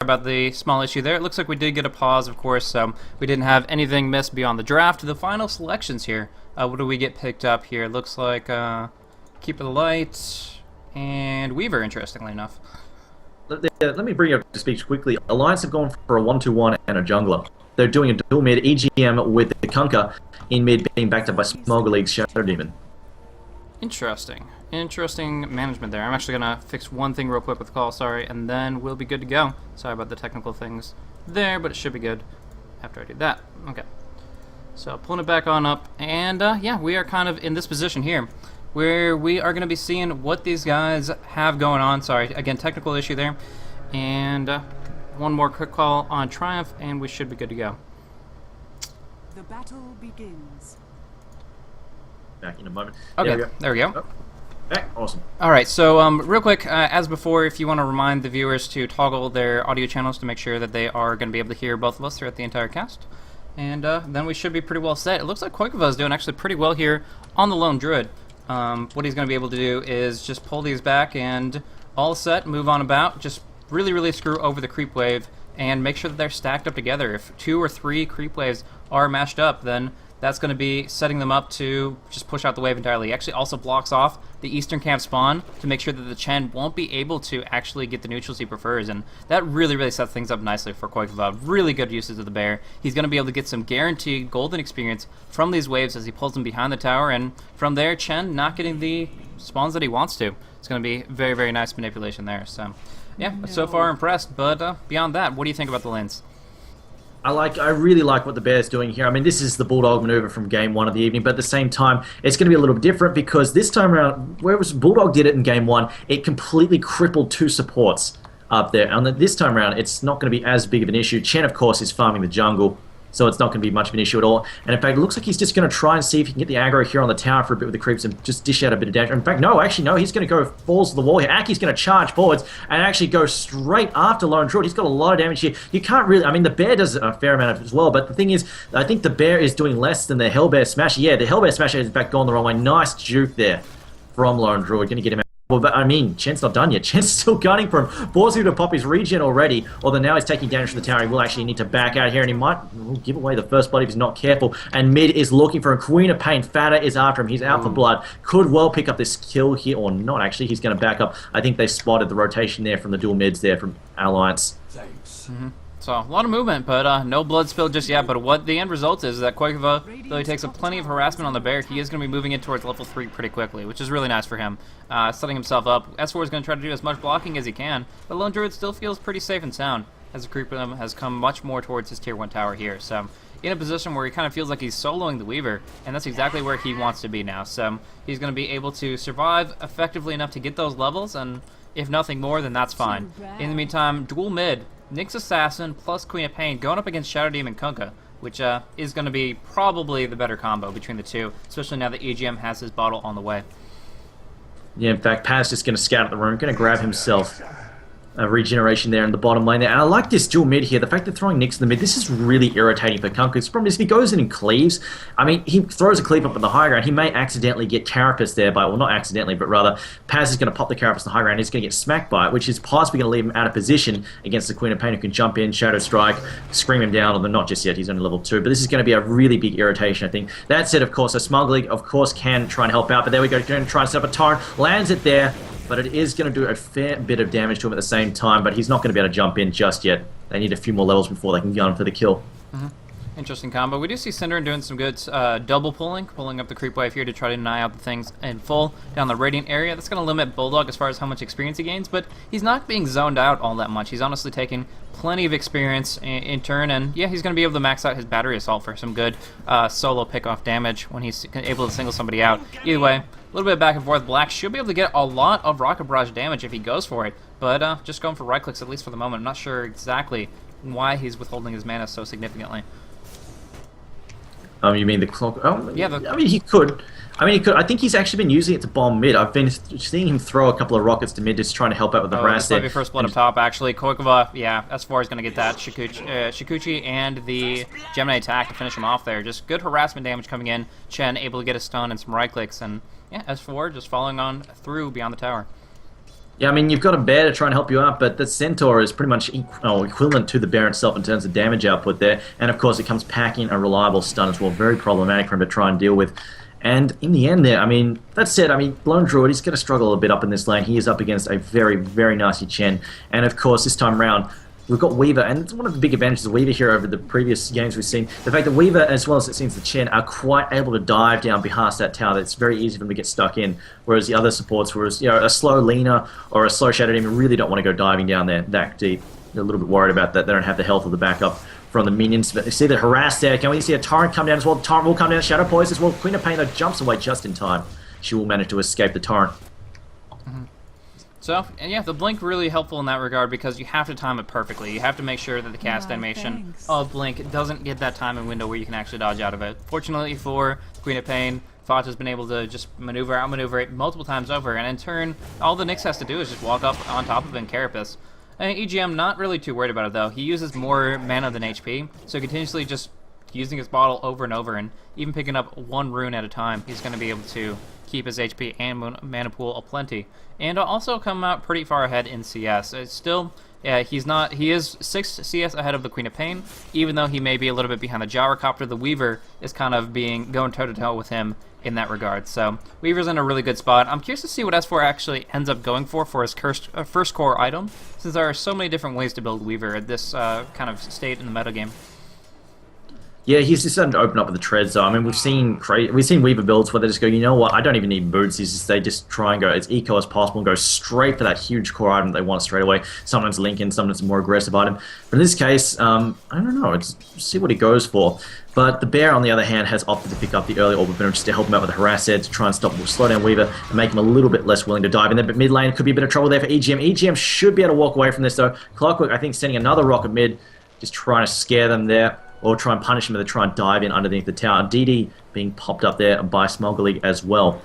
About the small issue there. It looks like we did get a pause, of course, so we didn't have anything missed beyond the draft. The final selections here. What do we get picked up here? It looks like Keep It Light and Weaver, interestingly enough. Let me bring you up to speak quickly. Alliance have gone for a 1-2-1 and a jungler. They're doing a dual mid EGM with the Kunkka in mid being backed up by Smogger League's Shadow Demon. Interesting. Interesting management there. I'm actually going to fix one thing real quick with the call, sorry, and then we'll be good to go. Sorry about the technical things there, but it should be good after I do that. Okay. So pulling it back on up, and yeah, we are kind of in this position here where we are going to be seeing what these guys have going on. Sorry, again, technical issue there. And one more quick call on Triumph, and we should be good to go. The battle begins. Back in a moment. Okay, there we go. Oh. Back. Awesome. All right, so real quick, as before, if you want to remind the viewers to toggle their audio channels to make sure that they are going to be able to hear both of us throughout the entire cast. And then we should be pretty well set. It looks like Koikova is doing actually pretty well here on the Lone Druid. What he's going to be able to do is just pull these back and all set, move on about, just really screw over the creep wave and make sure that they're stacked up together. If 2 or 3 creep waves are mashed up, then that's going to be setting them up to just push out the wave entirely. He actually also blocks off the eastern camp spawn to make sure that the Chen won't be able to actually get the neutrals he prefers, and that really sets things up nicely for Koikova. Really good uses of the bear. He's going to be able to get some guaranteed golden experience from these waves as he pulls them behind the tower, and from there, Chen not getting the spawns that he wants to. It's going to be very nice manipulation there. So, yeah, so far impressed, but beyond that, what do you think about the lanes? I really like what the Bear's doing here. I mean, this is the Bulldog maneuver from game 1 of the evening, but at the same time, it's going to be a little bit different because this time around, whereas Bulldog did it in game 1, it completely crippled 2 supports up there. And this time around, it's not going to be as big of an issue. Chen, of course, is farming the jungle, so it's not going to be much of an issue at all. And in fact, it looks like he's just going to try and see if he can get the aggro here on the tower for a bit with the creeps and just dish out a bit of damage. In fact, no, actually, no, he's going to go falls to the wall here. Aki's going to charge forwards and actually go straight after Lone Druid. He's got a lot of damage here. You can't really, I mean, the Bear does a fair amount of it as well, but the thing is, I think the Bear is doing less than the Hellbear Smasher. Yeah, the Hellbear Smasher is in fact gone the wrong way. Nice juke there from Lone Druid. Going to get him out. Well, but I mean, Chen's not done yet. Chen's still gunning for him. Forcing him to pop his regen already, although now he's taking damage from the tower. He will actually need to back out here, and he might give away the first blood if he's not careful. And mid is looking for a Queen of Pain. Fatta is after him. He's out for blood. Could well pick up this kill here, or not actually. He's going to back up. I think they spotted the rotation there from the dual mids there from Alliance. Thanks. So, a lot of movement, but no blood spilled just yet. But what the end result is that Koikova really takes up plenty of harassment on the bear. He is going to be moving in towards level 3 pretty quickly, which is really nice for him. Setting himself up. S4 is going to try to do as much blocking as he can, but Lone Druid still feels pretty safe and sound, as the creep has come much more towards his tier 1 tower here. So, in a position where he kind of feels like he's soloing the Weaver, and that's exactly where he wants to be now. So, he's going to be able to survive effectively enough to get those levels, and if nothing more, then that's fine. In the meantime, dual mid, Nyx Assassin plus Queen of Pain going up against Shadow Demon Kunkka, which is going to be probably the better combo between the two, especially now that EGM has his bottle on the way. Yeah, in fact, Paz just going to scout out the room, going to grab himself a regeneration there in the bottom lane there. And I like this dual mid here. The fact they're throwing Nyx in the mid, this is really irritating for Kunkka. The problem is if he goes in and cleaves, I mean, he throws a cleave up in the high ground, he may accidentally get Carapace there by, well, not accidentally, but rather Paz is going to pop the Carapace in the high ground, he's going to get smacked by it, which is possibly going to leave him out of position against the Queen of Pain, who can jump in, Shadow Strike, scream him down, although not just yet, he's only level 2, but this is going to be a really big irritation, I think. That said, of course, a Smuggle League, of course, can try and help out, but there we go, going to try and set up a torrent, lands it there, but it is going to do a fair bit of damage to him at the same time, but he's not going to be able to jump in just yet. They need a few more levels before they can go on for the kill. Interesting combo. We do see Synderen doing some good double pulling up the creep wave here to try to deny out the things in full down the Radiant area. That's going to limit Bulldog as far as how much experience he gains, but he's not being zoned out all that much. He's honestly taking plenty of experience in turn, and yeah, he's going to be able to max out his battery assault for some good solo pick-off damage when he's able to single somebody out. Either way, a little bit of back and forth. Black should be able to get a lot of Rocket Barrage damage if he goes for it, but just going for right clicks at least for the moment. I'm not sure exactly why he's withholding his mana so significantly. You mean the clock? Oh, yeah. I mean, he could. I think he's actually been using it to bomb mid. I've been seeing him throw a couple of rockets to mid, just trying to help out with the harass there. This might be first blood up top, actually. Koikova, yeah, S4 is going to get that. Shikuchi and the Gemini attack to finish him off there. Just good harassment damage coming in. Chen able to get a stun and some right clicks, and yeah, S4 just following on through beyond the tower. Yeah, I mean, you've got a bear to try and help you out, but the centaur is pretty much equivalent to the bear itself in terms of damage output there. And of course, it comes packing a reliable stun as well. Very problematic for him to try and deal with. And in the end there, I mean, that said, I mean, Lone Druid, he's going to struggle a bit up in this lane. He is up against a very, very nasty Chen. And of course, this time round, we've got Weaver, and it's one of the big advantages of Weaver here over the previous games we've seen. The fact that Weaver, as well as it seems the Chen, are quite able to dive down past that tower. It's very easy for them to get stuck in. Whereas the other supports, a slow Lina or a slow Shadow Demon really don't want to go diving down there that deep. They're a little bit worried about that. They don't have the health or the backup from the minions. But you see the harass there. Can we see a Torrent come down as well? The Torrent will come down. Shadow Poise as well. Queen of Pain, though, jumps away just in time. She will manage to escape the Torrent. So, and yeah, the blink really helpful in that regard because you have to time it perfectly. You have to make sure that the cast animation of blink doesn't get that timing window where you can actually dodge out of it. Fortunately for Queen of Pain, Fata's been able to just outmaneuver it multiple times over, and in turn, all the Nyx has to do is just walk up on top of it and Carapace. EGM not really too worried about it though. He uses more mana than HP, so continuously just using his bottle over and over, and even picking up one rune at a time, he's going to be able to keep his HP and mana pool aplenty, and also come out pretty far ahead in CS. It's still, yeah, he is 6 CS ahead of the Queen of Pain, even though he may be a little bit behind the Gyrocopter. The Weaver is kind of going toe-to-toe with him in that regard. So Weaver's in a really good spot. I'm curious to see what S4 actually ends up going for his first core item, since there are so many different ways to build Weaver at this kind of state in the metagame. Yeah, he's just starting to open up with the treads, though. I mean, we've seen Weaver builds where they just go, you know what, I don't even need boots. They just try and go as eco as possible and go straight for that huge core item they want straight away. Sometimes Lincoln, sometimes a more aggressive item. But in this case, I don't know. See what he goes for. But the bear, on the other hand, has opted to pick up the early Orb of Venom just to help him out with the harass there, to try and slow down Weaver and make him a little bit less willing to dive in there. But mid lane could be a bit of trouble there for EGM. EGM should be able to walk away from this, though. Clockwork, I think, sending another rocket mid, just trying to scare them there, or try and punish him with a try and dive in underneath the tower. DD being popped up there by Smuggly as well.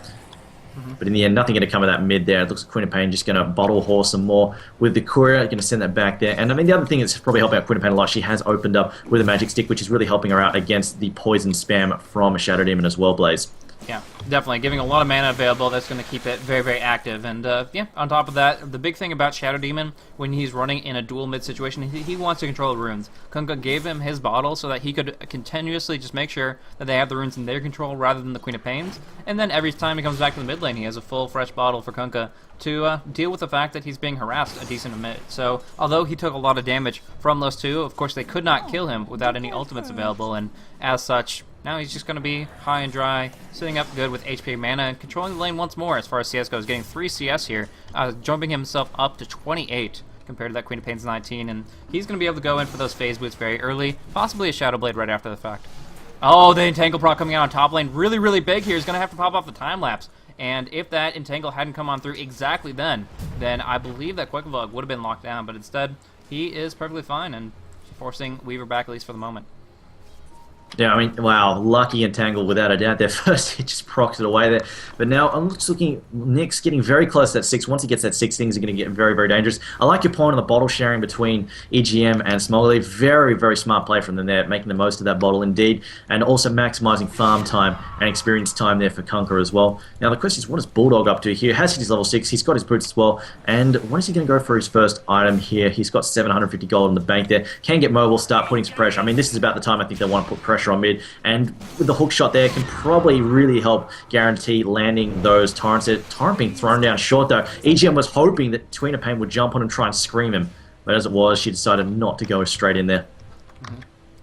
But in the end, nothing going to come of that mid there. It looks like Queen of Pain just going to bottle horse some more with the courier, going to send that back there. And I mean, the other thing that's probably helping out Queen of Pain a lot, she has opened up with a magic stick, which is really helping her out against the poison spam from a Shadow Demon as well, Blaze. Yeah, definitely. Giving a lot of mana available, that's going to keep it very, very active. And yeah, on top of that, the big thing about Shadow Demon, when he's running in a dual mid situation, he wants to control the runes. Kunkka gave him his bottle so that he could continuously just make sure that they have the runes in their control rather than the Queen of Pain's. And then every time he comes back to the mid lane, he has a full, fresh bottle for Kunkka to deal with the fact that he's being harassed a decent amount. So, although he took a lot of damage from those two, of course they could not kill him without any ultimates available, and as such, now he's just going to be high and dry, sitting up good with HP mana, and controlling the lane once more as far as CS goes, getting 3 CS here, jumping himself up to 28 compared to that Queen of Pain's 19, and he's going to be able to go in for those phase boots very early, possibly a Shadow Blade right after the fact. Oh, the Entangle proc coming out on top lane, really, really big here. He's going to have to pop off the time lapse. And if that Entangle hadn't come on through exactly then I believe that Quicklevog would have been locked down, but instead, he is perfectly fine and forcing Weaver back at least for the moment. Yeah, I mean, wow, lucky Entangle without a doubt. Their first hit just procs it away there. But now I'm just looking, Nick's getting very close to that 6. Once he gets that 6, things are going to get very, very dangerous. I like your point on the bottle sharing between EGM and Smogly. Very, very smart play from them there, making the most of that bottle indeed, and also maximizing farm time and experience time there for Kunkka as well. Now the question is, what is Bulldog up to here? Has his level 6, he's got his boots as well, and when is he going to go for his first item here? He's got 750 gold in the bank there. Can get mobile, start putting some pressure. I mean, this is about the time I think they want to put pressure on mid, and with the hook shot there can probably really help guarantee landing those torrents. Torrent being thrown down short though. EGM was hoping that Queen of Pain would jump on and try and scream him, but as it was, she decided not to go straight in there.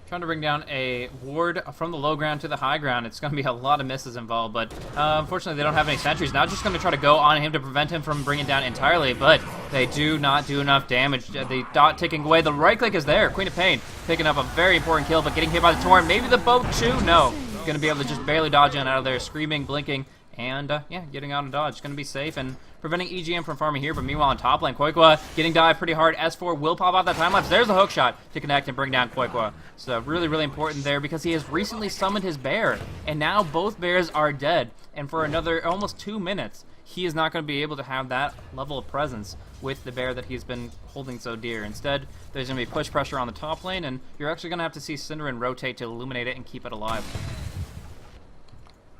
Trying to bring down a ward from the low ground to the high ground. It's going to be a lot of misses involved, but unfortunately they don't have any sentries. Now just going to try to go on him to prevent him from bringing it down entirely, but they do not do enough damage. The dot ticking away. The right click is there. Queen of Pain picking up a very important kill, but getting hit by the Torrent. Maybe the boat too? No. Going to be able to just barely dodge in out of there, screaming, blinking, and yeah, getting out of dodge. Going to be safe and preventing EGM from farming here, but meanwhile on top lane, Koikwa getting dived pretty hard. S4 will pop out that time lapse. There's a hook shot to connect and bring down Koikwa. So really, really important there because he has recently summoned his bear, and now both bears are dead. And for another almost 2 minutes, he is not going to be able to have that level of presence with the bear that he's been holding so dear. Instead, there's going to be push pressure on the top lane, and you're actually going to have to see Cinderin rotate to illuminate it and keep it alive.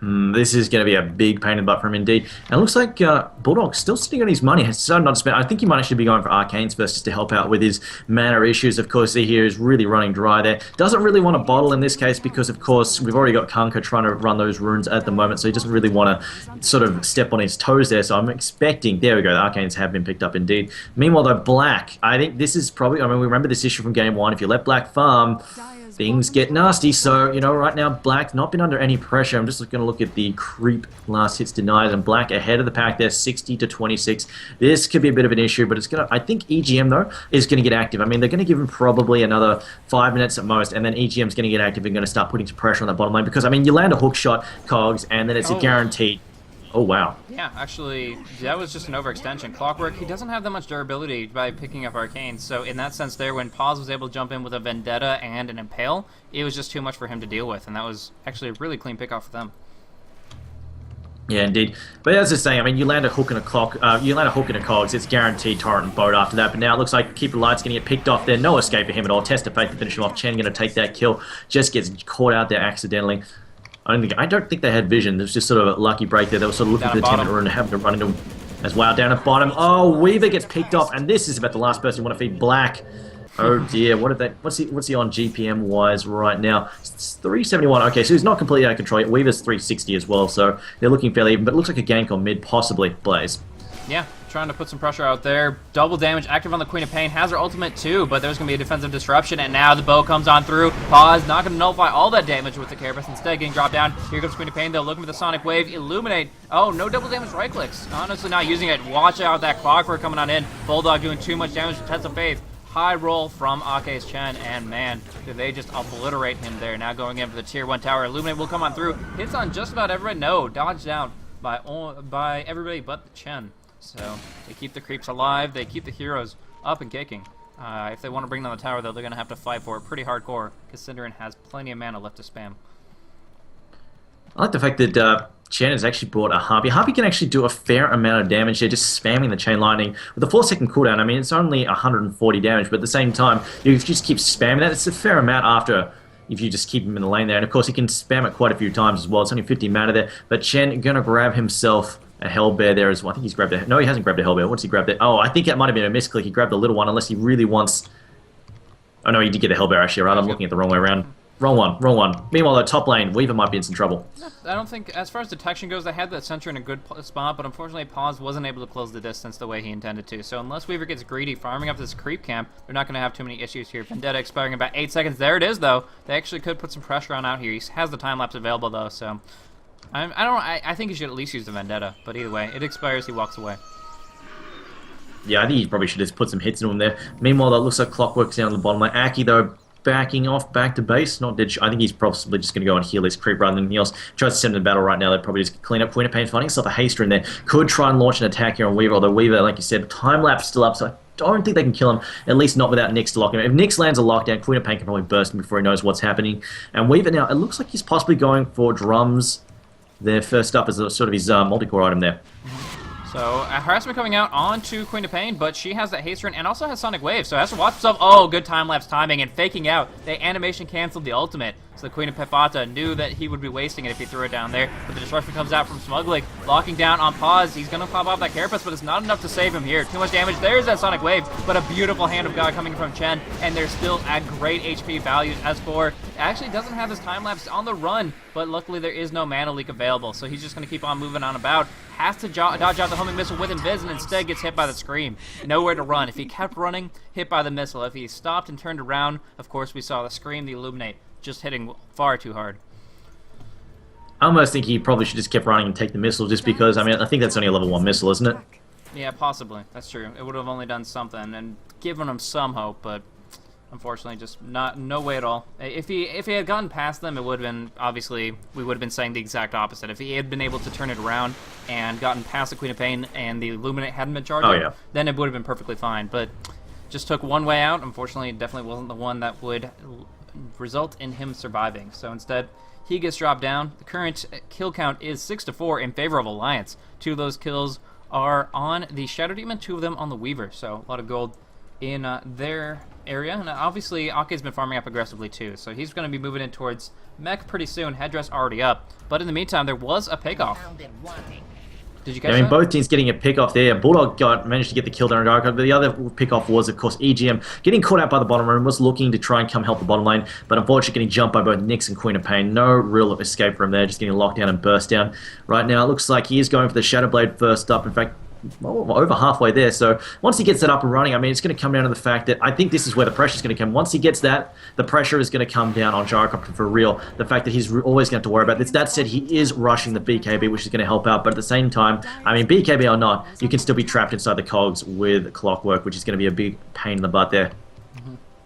This is going to be a big pain in the butt for him indeed. And it looks like Bulldog's still sitting on his money. Has decided not to spend. I think he might actually be going for Arcanes first just to help out with his mana issues. Of course, he here is really running dry there. Doesn't really want to bottle in this case because, of course, we've already got Kunkka trying to run those runes at the moment, so he doesn't really want to sort of step on his toes there. So I'm expecting, there we go, the Arcanes have been picked up indeed. Meanwhile, though, Black, I think this is probably, I mean, we remember this issue from Game 1. If you let Black farm, things get nasty. So, you know, right now, Black's not been under any pressure. I'm just going to look at the creep last hits denied, and Black ahead of the pack there, 60 to 26. This could be a bit of an issue, but it's going to, I think EGM, though, is going to get active. I mean, they're going to give him probably another 5 minutes at most, and then EGM's going to get active and going to start putting some pressure on that bottom lane, because, I mean, you land a hook shot, Cogs, and then it's a guaranteed. Oh, wow. Yeah, actually, that was just an overextension. Clockwork, he doesn't have that much durability by picking up Arcanes, so in that sense there, when Paz was able to jump in with a Vendetta and an Impale, it was just too much for him to deal with, and that was actually a really clean pick off for them. Yeah, indeed. But as I was saying, I mean, you land a hook and a Cogs, it's guaranteed Torrent and Boat after that. But now it looks like Keeper Light's going to get picked off there. No escape for him at all. Test of Fate to finish him off. Chen going to take that kill. Just gets caught out there accidentally. I don't think they had vision. It was just sort of a lucky break there. They were sort of looking for the Tempt Rune and having to run into him as well. Down at bottom. Oh, Weaver gets picked off, and this is about the last person you want to feed. Black. Oh dear, what's he on GPM wise right now? It's 371. Okay, so he's not completely out of control yet. Weaver's 360 as well, so they're looking fairly even, but it looks like a gank on mid, possibly. Blaze. Yeah, trying to put some pressure out there. Double damage, active on the Queen of Pain. Has her ultimate too, but there's going to be a defensive disruption, and now the bow comes on through. Pause, not going to nullify all that damage with the Carapace. Instead, getting dropped down. Here comes Queen of Pain, though, looking for the Sonic Wave. Illuminate. Oh, no double damage right clicks. Honestly, not using it. Watch out, that Clockwork coming on in. Bulldog doing too much damage to Test of Faith. High roll from Ake's Chen, and man, did they just obliterate him there. Now going in for the Tier 1 tower. Illuminate will come on through. Hits on just about everybody. No, dodged out by everybody but the Chen. So they keep the creeps alive. They keep the heroes up and kicking. If they want to bring down the tower, though, they're going to have to fight for it pretty hardcore, because Cinderin has plenty of mana left to spam. I like the fact that Chen has actually brought a Harpy. Harpy can actually do a fair amount of damage there, just spamming the Chain Lightning. With a 4-second cooldown, I mean, it's only 140 damage, but at the same time, you just keep spamming that. It's a fair amount after if you just keep him in the lane there. And of course, he can spam it quite a few times as well. It's only 50 mana there, but Chen going to grab himself a Hellbear there as well. I think he's grabbed a... No, he hasn't grabbed a Hellbear. What's he grabbed there? Oh, I think that might have been a misclick. He grabbed the little one, unless he really wants... Oh, no, he did get a Hellbear, actually. Right, I'm looking at the wrong way around. Wrong one. Meanwhile, the top lane, Weaver might be in some trouble. I don't think, as far as detection goes, they had that sentry in a good spot, but unfortunately Paz wasn't able to close the distance the way he intended to. So unless Weaver gets greedy, farming up this creep camp, they're not going to have too many issues here. Vendetta expiring in about 8 seconds. There it is, though. They actually could put some pressure on out here. He has the time-lapse available, though, so... I think he should at least use the Vendetta, but either way, it expires, he walks away. Yeah, I think he probably should just put some hits into him there. Meanwhile, that looks like Clockwork's down the bottom lane. Aki, though, backing off back to base. Not dead. I think he's probably just going to go and heal his creep rather than anything else. Tries to send him to battle right now. They'd probably just clean up Queen of Pain, finding himself a haster in there. Could try and launch an attack here on Weaver, although Weaver, like you said, time lapse still up, so I don't think they can kill him, at least not without Nyx to lock him. If Nyx lands a lockdown, Queen of Pain can probably burst him before he knows what's happening. And Weaver now, it looks like he's possibly going for drums there first up as a, sort of his multi-core item there. So, harassment coming out onto Queen of Pain, but she has that haste run and also has Sonic Wave, so has to watch himself. Oh, good time-lapse timing and faking out. They animation canceled the ultimate, so the Queen of Pefata knew that he would be wasting it if he threw it down there. But the disruption comes out from Smuggling, locking down on Pause. He's going to pop off that Carapace, but it's not enough to save him here. Too much damage. There's that Sonic Wave, but a beautiful Hand of God coming from Chen, and they're still at great HP values. As for, actually doesn't have his time-lapse on the run, but luckily there is no mana leak available, so he's just going to keep on moving on about. Has to dodge out the homing missile with Invis, and instead gets hit by the Scream. Nowhere to run. If he kept running, hit by the missile. If he stopped and turned around, of course we saw the Scream, the Illuminate, just hitting far too hard. I almost think he probably should just keep running and take the missile, just because, I mean, I think that's only a level 1 missile, isn't it? Yeah, possibly. That's true. It would have only done something and given him some hope, but unfortunately, just no way at all. If he had gotten past them, it would have been, obviously, we would have been saying the exact opposite. If he had been able to turn it around and gotten past the Queen of Pain and the Illuminate hadn't been charging, then it would have been perfectly fine. But just took one way out. Unfortunately, it definitely wasn't the one that would result in him surviving. So instead, he gets dropped down. The current kill count is 6-4 in favor of Alliance. 2 of those kills are on the Shadow Demon, 2 of them on the Weaver. So a lot of gold in their area, and obviously Ake's been farming up aggressively too, so he's going to be moving in towards mech pretty soon. Headdress already up, but in the meantime, there was a pickoff. Did you catch that? both teams getting a pick off there. Bulldog managed to get the kill down on Dark, but the other pick off was, of course, EGM getting caught out by the bottom lane, was looking to try and come help the bottom lane, but unfortunately getting jumped by both Nyx and Queen of Pain. No real escape from there, just getting locked down and burst down. Right now, it looks like he is going for the Shadow Blade first up. In fact, over halfway there. So once he gets that up and running, I mean, it's going to come down to the fact that I think this is where the pressure is going to come. Once he gets that, the pressure is going to come down on Gyrocopter for real. The fact that he's always going to have to worry about this. That said, he is rushing the BKB, which is going to help out. But at the same time, I mean, BKB or not, you can still be trapped inside the cogs with Clockwork, which is going to be a big pain in the butt there.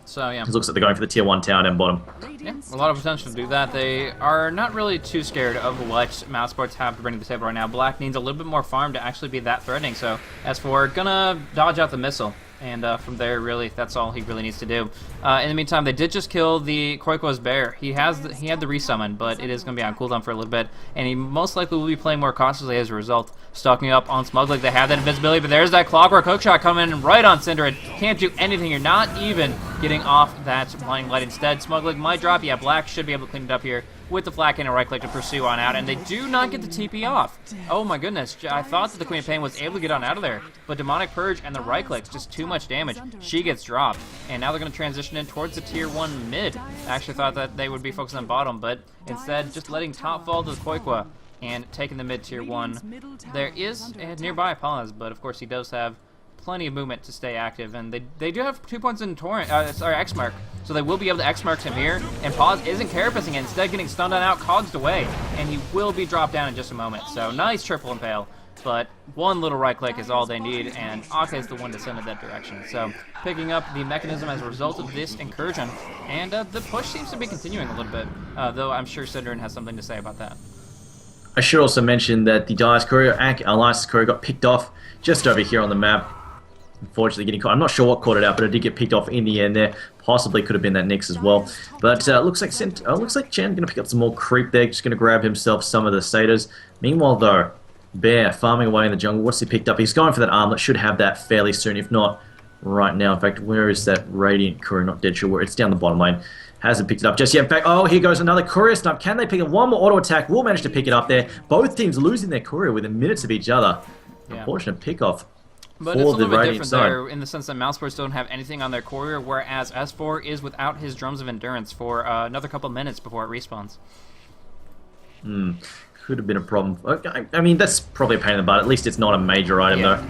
So, yeah. It looks like they're going for the tier 1 tower down bottom. Yeah, a lot of potential to do that. They are not really too scared of what Mouse Sports have to bring to the table right now. Black needs a little bit more farm to actually be that threatening. So, as for gonna dodge out the missile. And from there, really, that's all he really needs to do. In the meantime, they did just kill the Koiko's bear. He had the resummon, but it is going to be on cooldown for a little bit, and he most likely will be playing more cautiously as a result. Stalking up on Smuglig, they have that invincibility, but there's that Clockwork hookshot coming right on Cinder, and can't do anything. You're not even getting off that blinding light. Instead, Smuglig might drop. Yeah, Black should be able to clean it up here with the flat and a right click to pursue on out, and they do not get the TP off. Oh my goodness, I thought that the Queen of Pain was able to get on out of there, but Demonic Purge and the right click, just too much damage. She gets dropped, and now they're going to transition in towards the tier 1 mid. I actually thought that they would be focusing on bottom, but instead just letting top fall to the Koikwa and taking the mid tier 1. There is a nearby pause, but of course he does have plenty of movement to stay active, and they do have 2 points in Torrent, X-Mark, so they will be able to X-Mark him here, and Pause isn't carapacing it, instead getting stunned on out, cogged away, and he will be dropped down in just a moment. So nice triple impale, but one little right click is all they need, and Ake is the one to send in that direction. So picking up the mechanism as a result of this incursion, and the push seems to be continuing a little bit, though I'm sure Synderen has something to say about that. I should also mention that the Dice courier, Alliance's courier, got picked off just over here on the map. Unfortunately getting caught. I'm not sure what caught it out, but it did get picked off in the end there. Possibly could have been that Nyx as well. But looks like Chen going to pick up some more creep there. Just going to grab himself some of the satyrs. Meanwhile, though, Bear farming away in the jungle. What's he picked up? He's going for that armlet. Should have that fairly soon, if not right now. In fact, where is that Radiant Courier? Not dead sure where. It's down the bottom lane. Hasn't picked it up just yet. In fact, oh, here goes another Courier snipe. Can they pick up one more auto attack? Will manage to pick it up there. Both teams losing their Courier within minutes of each other. Yeah. Unfortunate pick-off. But it's a little bit different there in the sense that Mousesports don't have anything on their courier, whereas S4 is without his Drums of Endurance for another couple minutes before it respawns. Could have been a problem. I mean, that's probably a pain in the butt. At least it's not a major item, though.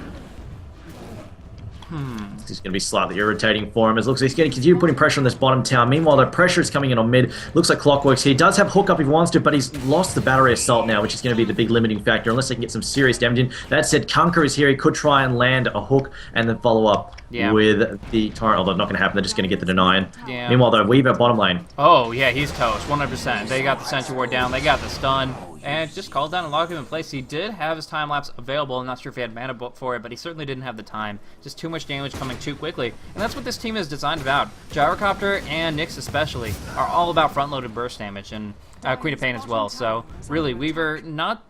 It's just going to be slightly irritating for him. It looks like he's going to continue putting pressure on this bottom tower. Meanwhile, the pressure is coming in on mid. Looks like Clockworks here. He does have hookup if he wants to, but he's lost the battery assault now, which is going to be the big limiting factor, unless they can get some serious damage in. That said, Kunker is here. He could try and land a hook and then follow up with the torrent, although not going to happen. They're just going to get the deny. Meanwhile, though, Weaver bottom lane. Oh, yeah, he's toast, 100%. They got the Sentry Ward down. They got the stun. And just called down and locked him in place. He did have his time lapse available. I'm not sure if he had mana for it, but he certainly didn't have the time. Just too much damage coming too quickly. And that's what this team is designed about. Gyrocopter and Nyx especially are all about front-loaded burst damage, and Queen of Pain as well. So really, Weaver not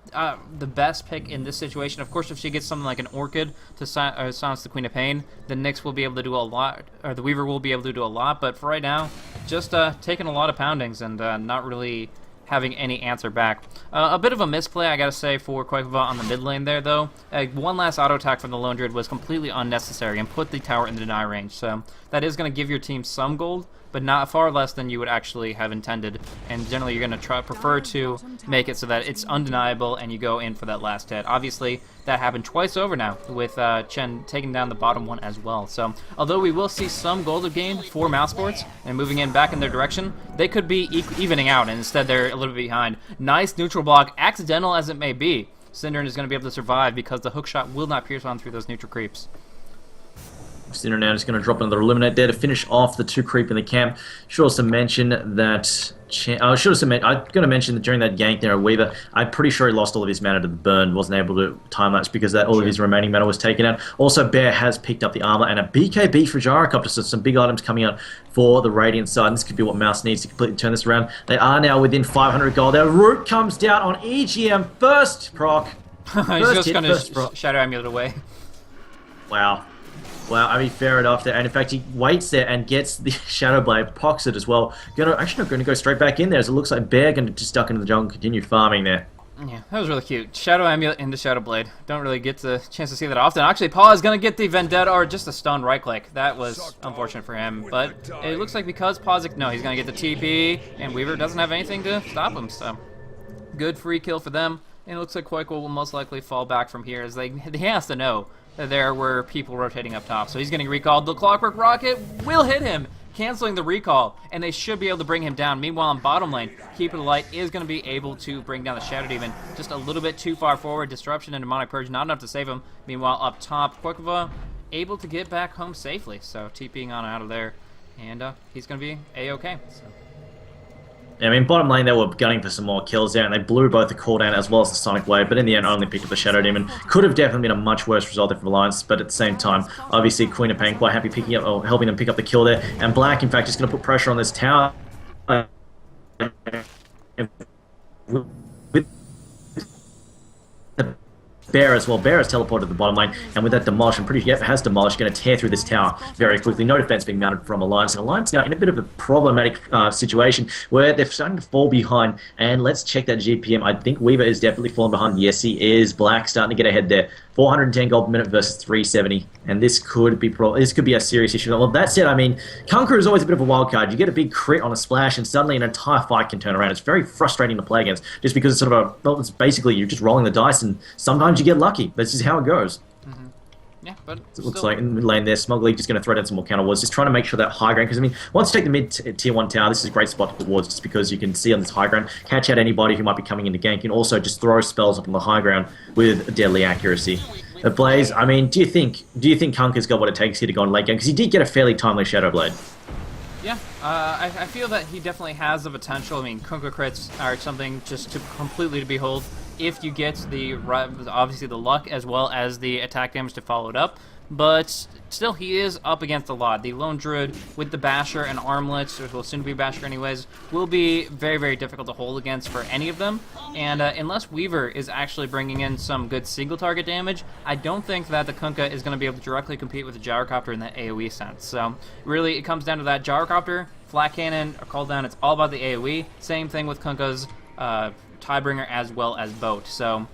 the best pick in this situation. Of course, if she gets something like an Orchid to silence the Queen of Pain, then Nyx will be able to do a lot, or the Weaver will be able to do a lot. But for right now, just taking a lot of poundings and not really having any answer back. A bit of a misplay, I gotta say, for Koikova on the mid lane there, though. One last auto attack from the Lone Druid was completely unnecessary and put the tower in the deny range, so that is going to give your team some gold, but not far less than you would actually have intended, and generally you're going to prefer to make it so that it's undeniable and you go in for that last hit. Obviously, that happened twice over now, with Chen taking down the bottom one as well. So, although we will see some gold gain for Mousesports and moving in back in their direction, they could be evening out, and instead they're a little bit behind. Nice neutral block, accidental as it may be. Synderen is going to be able to survive because the hookshot will not pierce on through those neutral creeps. Synderen now just going to drop another Illuminate there to finish off the 2 creep in the camp. Should also mention that I'm going to mention that during that gank there, Weaver, I'm pretty sure he lost all of his mana to the burn, wasn't able to time lapse because all of his remaining mana was taken out. Also, Bear has picked up the armor and a BKB for Gyrocopter, so some big items coming out for the Radiant side. And this could be what Mouse needs to completely turn this around. They are now within 500 gold. Their root comes down on EGM first proc. He's just going to Shadow Amulet away. Wow. Well, I mean, fair enough there. And in fact, he waits there and gets the Shadow Blade, pox it as well. Actually not going to go straight back in there, as it looks like Bear going to just duck into the jungle and continue farming there. Yeah, that was really cute. Shadow Amulet into Shadow Blade. Don't really get the chance to see that often. Actually, Paul is going to get the Vendetta or just a stun right click. That was unfortunate for him. But it looks like because Paws... No, he's going to get the TP, and Weaver doesn't have anything to stop him. So, good free kill for them. And it looks like Quake will most likely fall back from here, as he has to know that there were people rotating up top. So he's getting recalled. The Clockwork Rocket will hit him, canceling the recall, and they should be able to bring him down. Meanwhile, in bottom lane, Keeper of the Light is going to be able to bring down the Shadow Demon just a little bit too far forward. Disruption and Demonic Purge, not enough to save him. Meanwhile, up top, Quakova able to get back home safely. So TPing on out of there, and he's going to be A-okay. So. I mean, bottom lane, they were gunning for some more kills there, and they blew both the cooldown as well as the Sonic Wave, but in the end, only picked up the Shadow Demon. Could have definitely been a much worse result if Alliance, but at the same time, obviously, Queen of Pain quite happy picking up, or helping them pick up the kill there, and Black, in fact, is going to put pressure on this tower. With the Bear as well. Bear has teleported to the bottom lane, and with that demolish, I'm pretty sure has demolished, going to tear through this tower very quickly. No defense being mounted from Alliance. And Alliance now in a bit of a problematic situation where they're starting to fall behind. And let's check that GPM. I think Weaver is definitely falling behind. Yes, he is. Black starting to get ahead there. 410 gold per minute versus 370, and this could be a serious issue. Well, that said, I mean, Conqueror is always a bit of a wild card. You get a big crit on a splash, and suddenly an entire fight can turn around. It's very frustrating to play against, just because it's sort of it's basically you're just rolling the dice, and sometimes you get lucky. That's just how it goes. Yeah, but it looks like in the lane there, Smug League just going to throw down some more counter wards, just trying to make sure that high ground, because I mean, once you take the mid tier 1 tower, this is a great spot to put wards, just because you can see on this high ground, catch out anybody who might be coming into gank, and also just throw spells up on the high ground with deadly accuracy. Blaze, I mean, do you think Kunker's got what it takes here to go on late game? Because he did get a fairly timely Shadow Blade. Yeah, I feel that he definitely has the potential. I mean, Kunkka crits are something just to completely to behold. If you get the obviously the luck as well as the attack damage to follow it up, but still he is up against a lot. The Lone Druid with the Basher and Armlets, which will soon be Basher anyways, will be very, very difficult to hold against for any of them. And unless Weaver is actually bringing in some good single target damage, I don't think that the Kunkka is going to be able to directly compete with the Gyrocopter in that AoE sense. So really it comes down to that Gyrocopter, Flat Cannon, or Call Down. It's all about the AoE. Same thing with Kunkka's Tidebringer as well as Boat. So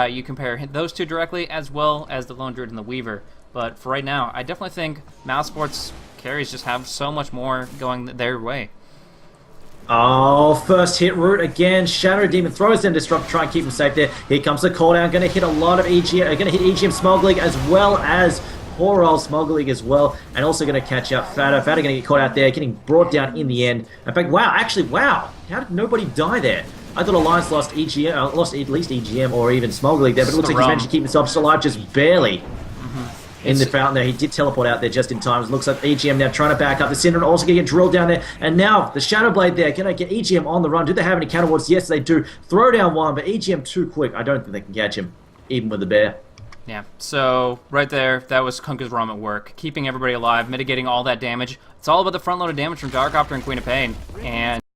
you compare those two directly as well as the Lone Druid and the Weaver. But for right now, I definitely think Mousesport's carries just have so much more going their way. Oh, first hit route again. Shadow Demon throws down Disrupt to try and keep him safe there. Here comes the call down. Going to hit a lot of EGM. Going to hit EGM Smog League as well as poor old Smog League as well. And also going to catch up Fada. Fada going to get caught out there, getting brought down in the end. In fact, wow, actually, wow. How did nobody die there? I thought Alliance lost EGM, lost at least EGM or even Smog League there, but it looks like he's managed to keep himself alive just barely. In the fountain there, he did teleport out there just in time. It looks like EGM now trying to back up. The Syndron also going to get drilled down there. And now the Shadow Blade there, going to get EGM on the run. Do they have any counter wards? Yes, they do. Throw down one, but EGM too quick. I don't think they can catch him, even with the bear. Yeah, so right there, that was Kunkka's Rom at work. Keeping everybody alive, mitigating all that damage. It's all about the front-loaded damage from Gyrocopter and Queen of Pain. And